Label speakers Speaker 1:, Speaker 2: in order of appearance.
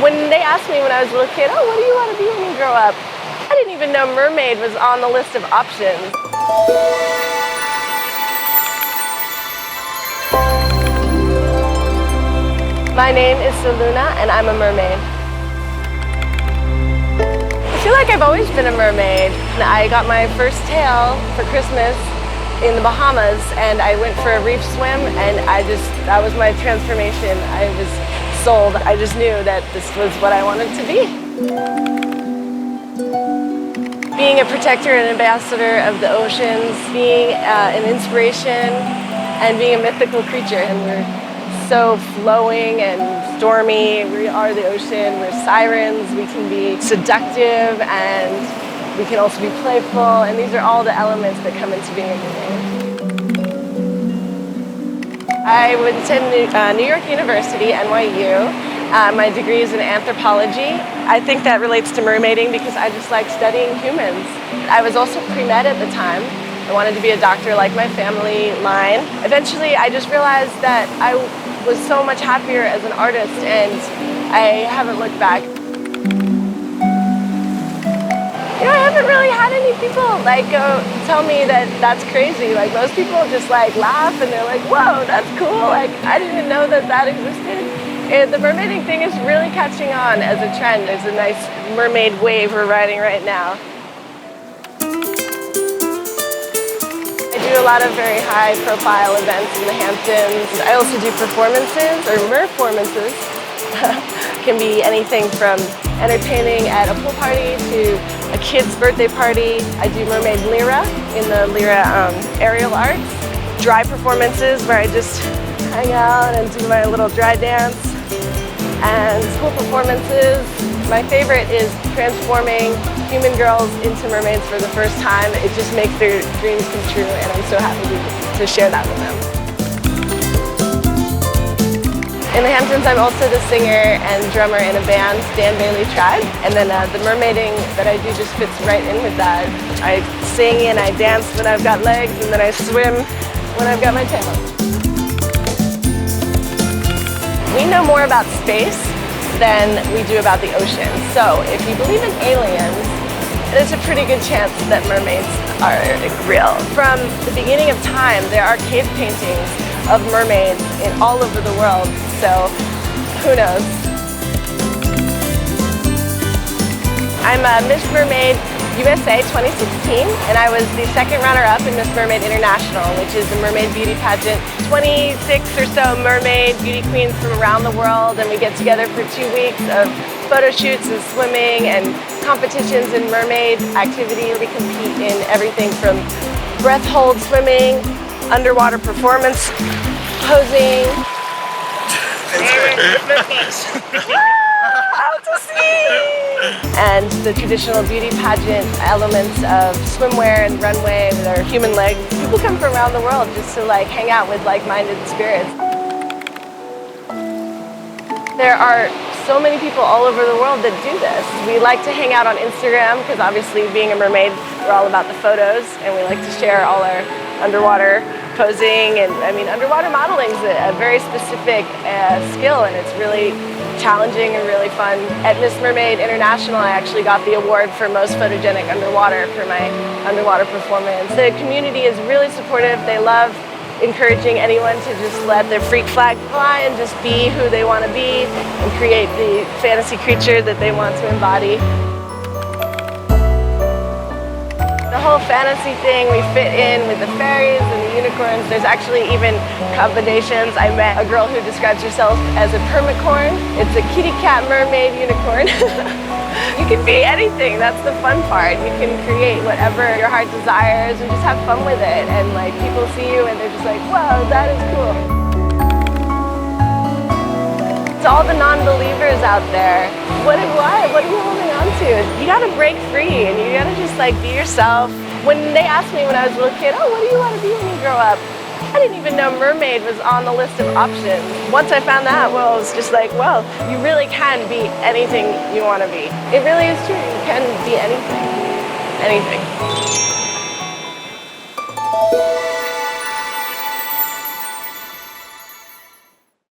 Speaker 1: When they asked me when I was a little kid, oh, what do you want to be when you grow up? I didn't even know mermaid was on the list of options. My name is Seluna and I'm a mermaid. I feel like I've always been a mermaid. I got my first tail for Christmas in the Bahamas and I went for a reef swim and that was my transformation. I was sold. I just knew that this was what I wanted to be. Being a protector and ambassador of the oceans, being an inspiration and being a mythical creature. And we're so flowing and stormy. We are the ocean. We're sirens. We can be seductive and we can also be playful. And these are all the elements that come into being a mermaid. I went to New York University, NYU. My degree is in anthropology. I think that relates to mermaiding because I just like studying humans. I was also pre-med at the time. I wanted to be a doctor like my family line. Eventually, I just realized that I was so much happier as an artist and I haven't looked back. You know, I haven't really had any people tell me that that's crazy. Like most people just laugh and they're like, whoa, that's cool. Like I didn't even know that existed. And the mermaiding thing is really catching on as a trend. There's a nice mermaid wave we're riding right now. I do a lot of very high profile events in the Hamptons. I also do performances or merformances. Can be anything from entertaining at a pool party to a kid's birthday party. I do mermaid lyra in the lyra aerial arts. Dry performances where I just hang out and do my little dry dance. And pool performances. My favorite is transforming human girls into mermaids for the first time. It just makes their dreams come true and I'm so happy to share that with them. In the Hamptons, I'm also the singer and drummer in a band, Dan Bailey Tribe. And then the mermaiding that I do just fits right in with that. I sing and I dance when I've got legs, and then I swim when I've got my tail. We know more about space than we do about the ocean. So if you believe in aliens, there's a pretty good chance that mermaids are real. From the beginning of time, there are cave paintings of mermaids all over the world, so who knows? I'm Miss Mermaid USA 2016, and I was the second runner-up in Miss Mermaid International, which is a mermaid beauty pageant. 26 or so mermaid beauty queens from around the world, and we get together for 2 weeks of photo shoots and swimming and competitions in mermaid activity. We compete in everything from breath hold swimming, underwater performance, posing. Out to sea! And the traditional beauty pageant elements of swimwear and runway with our human legs. People come from around the world just to hang out with like-minded spirits. There are so many people all over the world that do this. We like to hang out on Instagram because obviously being a mermaid, we're all about the photos and we like to share all our underwater posing, and underwater modeling is a very specific skill, and it's really challenging and really fun. At Miss Mermaid International, I actually got the award for most photogenic underwater for my underwater performance. The community is really supportive. They love encouraging anyone to just let their freak flag fly and just be who they want to be and create the fantasy creature that they want to embody. The whole fantasy thing, we fit in with the fairies and the unicorns. There's actually even combinations. I met a girl who describes herself as a permacorn. It's a kitty cat mermaid unicorn. You can be anything, that's the fun part. You can create whatever your heart desires and just have fun with it. And people see you and they're just like, whoa, that is cool. To all the non-believers out there, what are you holding on to? You gotta break free and you gotta just be yourself. When they asked me when I was a little kid, oh, what do you want to be when you grow up? I didn't even know mermaid was on the list of options. Once I found that, well, it was just well, you really can be anything you want to be. It really is true, you can be anything. Anything.